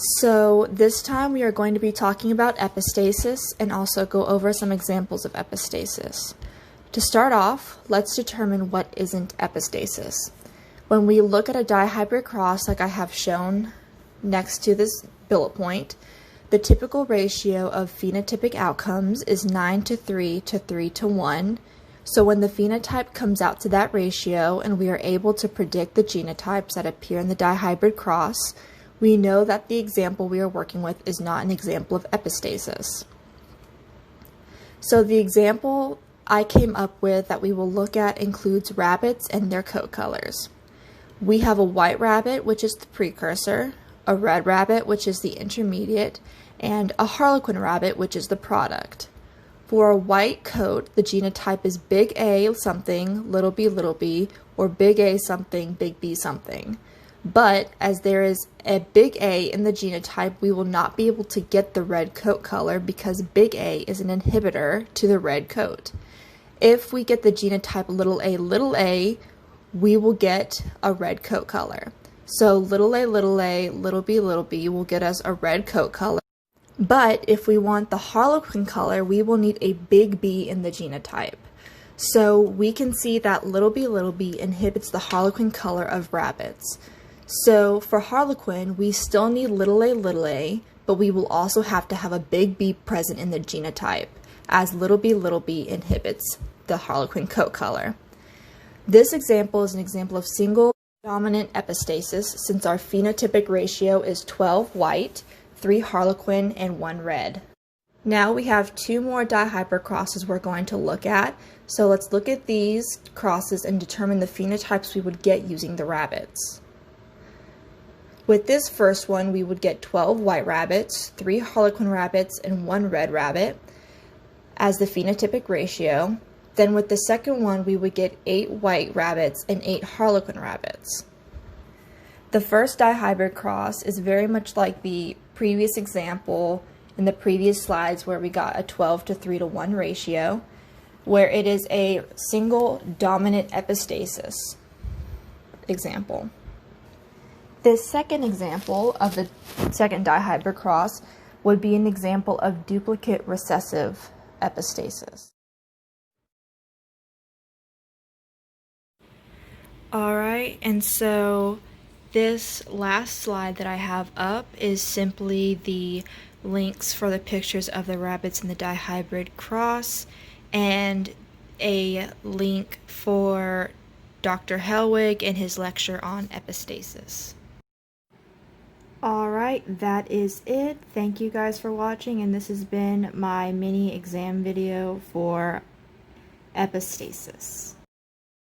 So this time we are going to be talking about epistasis and also go over some examples of epistasis. To start off, let's determine what isn't epistasis. When we look at a dihybrid cross like I have shown next to this bullet point, the typical ratio of phenotypic outcomes is 9:3 to 3:1. So when the phenotype comes out to that ratio and we are able to predict the genotypes that appear in the dihybrid cross, we know that the example we are working with is not an example of epistasis. So the example I came up with that we will look at includes rabbits and their coat colors. We have a white rabbit, which is the precursor, a red rabbit, which is the intermediate, and a harlequin rabbit, which is the product. For a white coat, the genotype is big A something, little b, or big A something, big B something. But as there is a big A in the genotype, we will not be able to get the red coat color because big A is an inhibitor to the red coat. If we get the genotype little a, we will get a red coat color. So little a, little b will get us a red coat color. But if we want the harlequin color, we will need a big B in the genotype. So we can see that little b inhibits the harlequin color of rabbits. So for harlequin, we still need little a, but we will also have to have a big B present in the genotype, as little b inhibits the harlequin coat color. This example is an example of single dominant epistasis since our phenotypic ratio is 12 white, 3 harlequin, and 1 red. Now we have 2 more dihybrid crosses we're going to look at, so let's look at these crosses and determine the phenotypes we would get using the rabbits. With this first one, we would get 12 white rabbits, 3 harlequin rabbits, and 1 red rabbit as the phenotypic ratio. Then with the second one, we would get 8 white rabbits and 8 harlequin rabbits. The first dihybrid cross is very much like the previous example in the previous slides where we got a 12 to 3:1 ratio, where it is a single dominant epistasis example. This second example of the second dihybrid cross would be an example of duplicate recessive epistasis. Alright, and so this last slide that I have up is simply the links for the pictures of the rabbits in the dihybrid cross and a link for Dr. Hellwig and his lecture on epistasis. Alright, that is it. Thank you guys for watching, and this has been my mini exam video for epistasis.